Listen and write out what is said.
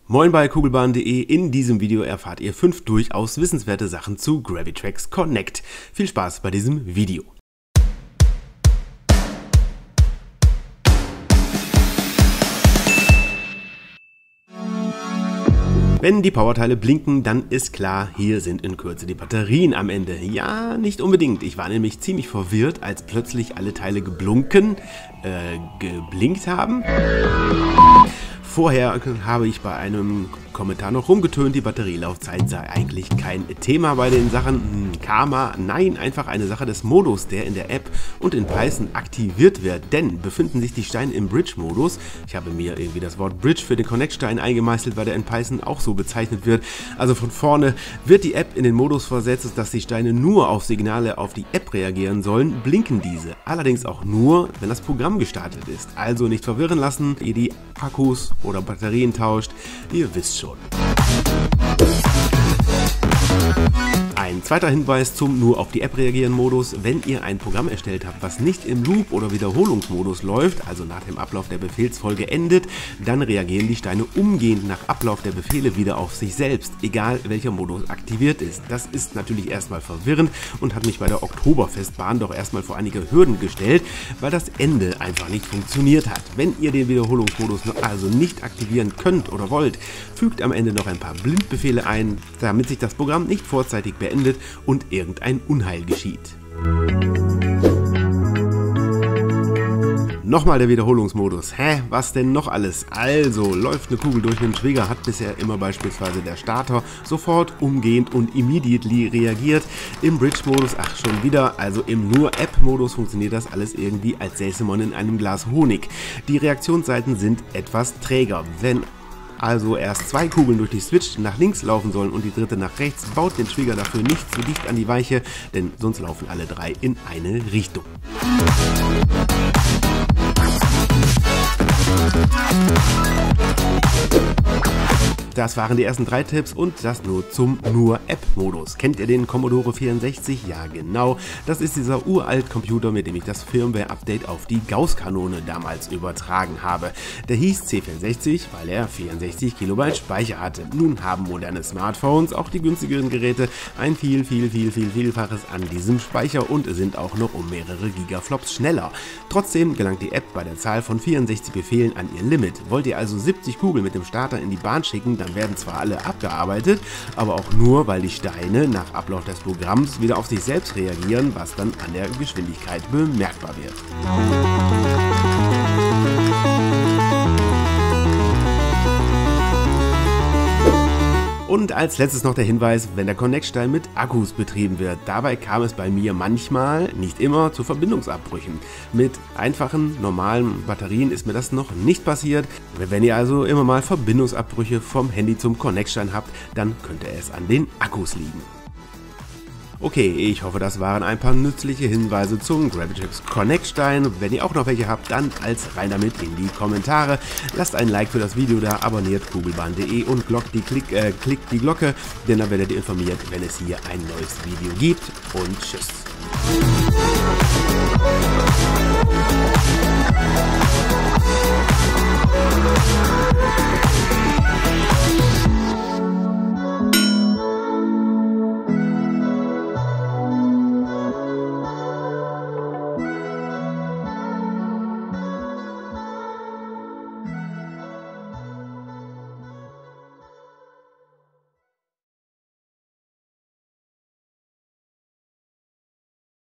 Moin bei Kugelbahn.de, in diesem Video erfahrt ihr 5 durchaus wissenswerte Sachen zu Gravitrax Connect. Viel Spaß bei diesem Video. Wenn die Powerteile blinken, dann ist klar, hier sind in Kürze die Batterien am Ende. Ja, nicht unbedingt. Ich war nämlich ziemlich verwirrt, als plötzlich alle Teile geblinkt haben. Vorher habe ich bei einem Kommentar noch rumgetönt, die Batterielaufzeit sei eigentlich kein Thema bei den Sachen Karma. Nein, einfach eine Sache des Modus, der in der App und in Python aktiviert wird. Denn befinden sich die Steine im Bridge-Modus, ich habe mir irgendwie das Wort Bridge für den Connect-Stein eingemeißelt, weil der in Python auch so bezeichnet wird. Also von vorne wird die App in den Modus versetzt, dass die Steine nur auf Signale auf die App reagieren sollen, blinken diese. Allerdings auch nur, wenn das Programm gestartet ist. Also nicht verwirren lassen, ihr die Akkus oder Batterien tauscht, ihr wisst schon. Ein zweiter Hinweis zum nur auf die App reagieren Modus: Wenn ihr ein Programm erstellt habt, was nicht im Loop- oder Wiederholungsmodus läuft, also nach dem Ablauf der Befehlsfolge endet, dann reagieren die Steine umgehend nach Ablauf der Befehle wieder auf sich selbst, egal welcher Modus aktiviert ist. Das ist natürlich erstmal verwirrend und hat mich bei der Oktoberfestbahn doch erstmal vor einige Hürden gestellt, weil das Ende einfach nicht funktioniert hat. Wenn ihr den Wiederholungsmodus also nicht aktivieren könnt oder wollt, fügt am Ende noch ein paar Blindbefehle ein, damit sich das Programm nicht vorzeitig beendet und irgendein Unheil geschieht. Nochmal der Wiederholungsmodus. Was denn noch alles? Also, läuft eine Kugel durch einen Trigger, hat bisher immer beispielsweise der Starter sofort, umgehend und immediately reagiert. Im Bridge-Modus, schon wieder, also im Nur-App-Modus funktioniert das alles irgendwie, als säße man in einem Glas Honig. Die Reaktionszeiten sind etwas träger. Wenn also erst 2 Kugeln durch die Switch nach links laufen sollen und die dritte nach rechts, baut den Trigger dafür nicht zu dicht an die Weiche, denn sonst laufen alle 3 in eine Richtung. Das waren die ersten 3 Tipps und das nur zum Nur-App-Modus. Kennt ihr den Commodore 64? Ja, genau. Das ist dieser uralt Computer, mit dem ich das Firmware-Update auf die Gauss-Kanone damals übertragen habe. Der hieß C64, weil er 64 Kilobyte Speicher hatte. Nun haben moderne Smartphones, auch die günstigeren Geräte, ein Vielfaches an diesem Speicher und sind auch noch um mehrere Gigaflops schneller. Trotzdem gelangt die App bei der Zahl von 64 Befehlen an ihr Limit. Wollt ihr also 70 Kugeln mit dem Starter in die Bahn schicken, dann werden zwar alle abgearbeitet, aber auch nur, weil die Steine nach Ablauf des Programms wieder auf sich selbst reagieren, was dann an der Geschwindigkeit bemerkbar wird. Und als letztes noch der Hinweis, wenn der Connect-Stein mit Akkus betrieben wird. Dabei kam es bei mir manchmal, nicht immer, zu Verbindungsabbrüchen. Mit einfachen, normalen Batterien ist mir das noch nicht passiert. Wenn ihr also immer mal Verbindungsabbrüche vom Handy zum Connect-Stein habt, dann könnte es an den Akkus liegen. Okay, ich hoffe, das waren ein paar nützliche Hinweise zum Gravitrax Connect Stein. Wenn ihr auch noch welche habt, dann als rein damit in die Kommentare. Lasst ein Like für das Video da, abonniert Kugelbahn.de und klickt die Glocke, denn dann werdet ihr informiert, wenn es hier ein neues Video gibt. Und tschüss.